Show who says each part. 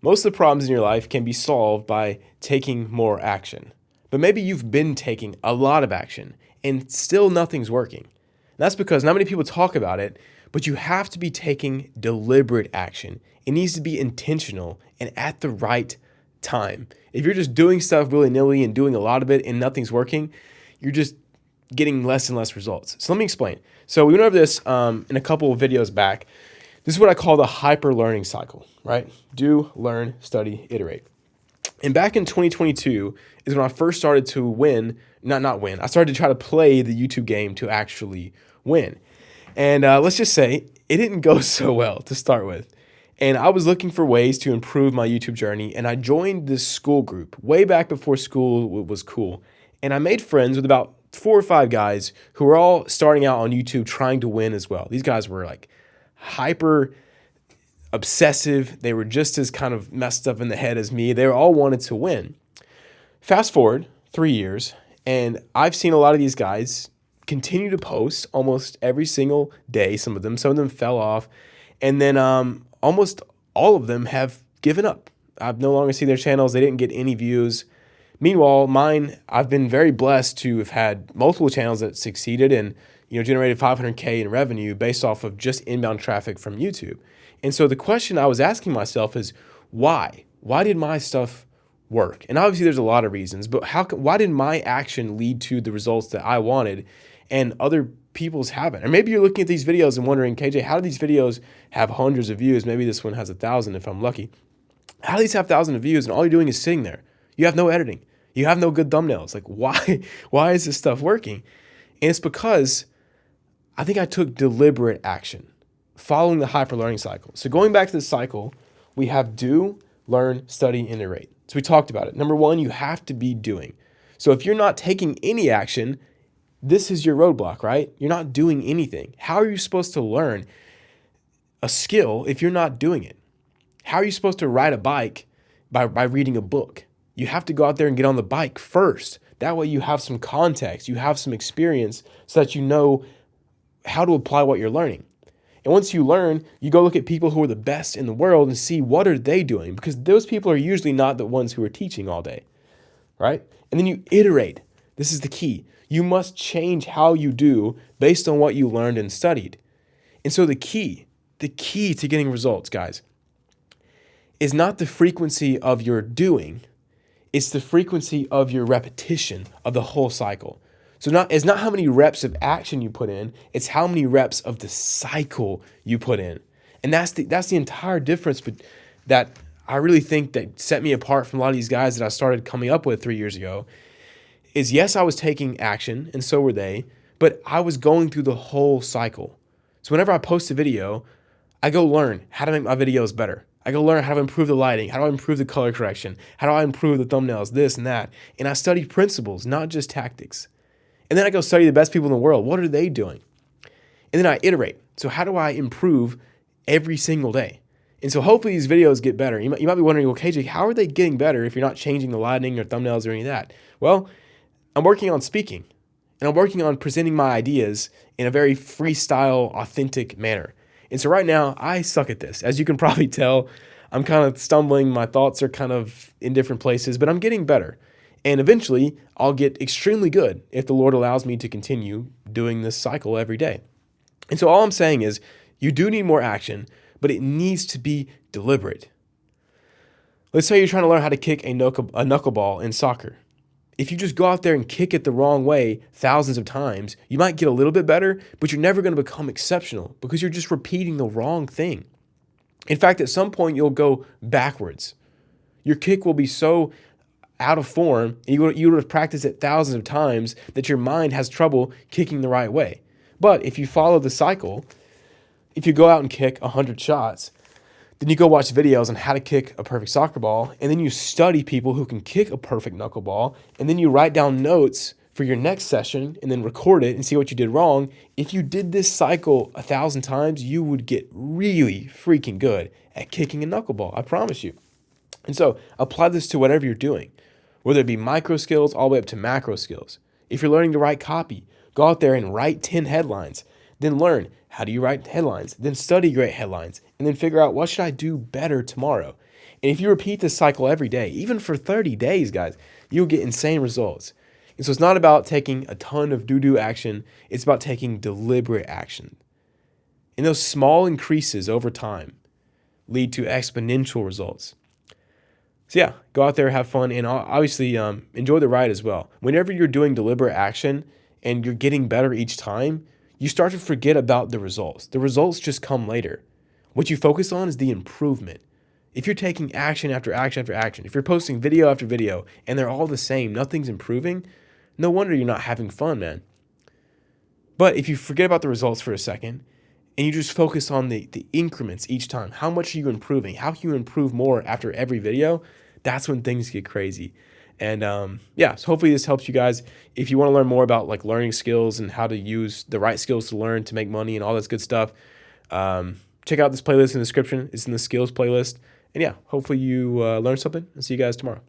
Speaker 1: Most of the problems in your life can be solved by taking more action. But maybe you've been taking a lot of action and still nothing's working. That's because not many people talk about it, but you have to be taking deliberate action. It needs to be intentional and at the right time. If you're just doing stuff willy-nilly and doing a lot of it and nothing's working, you're just getting less and less results. So let me explain. So we went over this in a couple of videos back. This is what I call the hyperlearning cycle, right? Do, learn, study, iterate. And back in 2022 is when I first started to win, not win. I started to try to play the YouTube game to actually win. And let's just say it didn't go so well to start with. And I was looking for ways to improve my YouTube journey. And I joined this school group way back before school was cool. And I made friends with about 4 or 5 guys who were all starting out on YouTube trying to win as well. These guys were like hyper obsessive. They were just as kind of messed up in the head as me. They all wanted to win. Fast forward 3 years, and I've seen a lot of these guys continue to post almost every single day. Some of them fell off, and then almost all of them have given up. I've no longer seen their channels. They didn't get any views. Meanwhile, mine, I've been very blessed to have had multiple channels that succeeded and generated 500K in revenue based off of just inbound traffic from YouTube. And so the question I was asking myself is, why? Why did my stuff work? And obviously there's a lot of reasons, but why did my action lead to the results that I wanted and other people's haven't? Or maybe you're looking at these videos and wondering, KJ, how do these videos have hundreds of views? Maybe this one has 1,000 if I'm lucky. How do these have 1,000 of views and all you're doing is sitting there? You have no editing. You have no good thumbnails. Like, why is this stuff working? And it's because I think I took deliberate action following the hyperlearning cycle. So going back to the cycle, we have do, learn, study, and iterate. So we talked about it. Number 1, you have to be doing. So if you're not taking any action, this is your roadblock, right? You're not doing anything. How are you supposed to learn a skill if you're not doing it? How are you supposed to ride a bike by reading a book? You have to go out there and get on the bike first. That way you have some context, you have some experience so that you know how to apply what you're learning. And once you learn, you go look at people who are the best in the world and see what are they doing, because those people are usually not the ones who are teaching all day, right? And then you iterate. This is the key. You must change how you do based on what you learned and studied. And so the key to getting results, guys, is not the frequency of your doing, it's the frequency of your repetition of the whole cycle. So it's not how many reps of action you put in, it's how many reps of the cycle you put in. And that's the entire difference that I really think that set me apart from a lot of these guys that I started coming up with 3 years ago is, yes, I was taking action and so were they, but I was going through the whole cycle. So whenever I post a video, I go learn how to make my videos better. I go learn how to improve the lighting, how do I improve the color correction, how do I improve the thumbnails, this and that. And I study principles, not just tactics. And then I go study the best people in the world. What are they doing? And then I iterate. So how do I improve every single day? And so hopefully these videos get better. You might be wondering, well, KJ, how are they getting better if you're not changing the lighting or thumbnails or any of that? Well, I'm working on speaking, and I'm working on presenting my ideas in a very freestyle, authentic manner. And so right now, I suck at this. As you can probably tell, I'm kind of stumbling. My thoughts are kind of in different places, but I'm getting better. And eventually, I'll get extremely good if the Lord allows me to continue doing this cycle every day. And so all I'm saying is, you do need more action, but it needs to be deliberate. Let's say you're trying to learn how to kick a knuckleball in soccer. If you just go out there and kick it the wrong way thousands of times, you might get a little bit better, but you're never going to become exceptional because you're just repeating the wrong thing. In fact, at some point, you'll go backwards. Your kick will be so out of form, and you would have practiced it thousands of times that your mind has trouble kicking the right way. But if you follow the cycle, if you go out and kick 100 shots, then you go watch videos on how to kick a perfect soccer ball, and then you study people who can kick a perfect knuckleball, and then you write down notes for your next session and then record it and see what you did wrong. If you did this cycle 1,000 times, you would get really freaking good at kicking a knuckleball, I promise you. And so apply this to whatever you're doing, whether it be micro skills all the way up to macro skills. If you're learning to write copy, go out there and write 10 headlines, then learn how do you write headlines, then study great headlines, and then figure out what should I do better tomorrow. And if you repeat this cycle every day, even for 30 days, guys, you'll get insane results. And so it's not about taking a ton of do action. It's about taking deliberate action. And those small increases over time lead to exponential results. So yeah, go out there, have fun, and obviously enjoy the ride as well. Whenever you're doing deliberate action and you're getting better each time, you start to forget about the results. The results just come later. What you focus on is the improvement. If you're taking action after action after action, if you're posting video after video and they're all the same, nothing's improving, no wonder you're not having fun, man. But if you forget about the results for a second and you just focus on the increments each time, how much are you improving? How can you improve more after every video? That's when things get crazy. And so hopefully this helps you guys. If you want to learn more about like learning skills and how to use the right skills to learn to make money and all this good stuff, check out this playlist in the description. It's in the skills playlist. And yeah, hopefully you learned something. I'll see you guys tomorrow.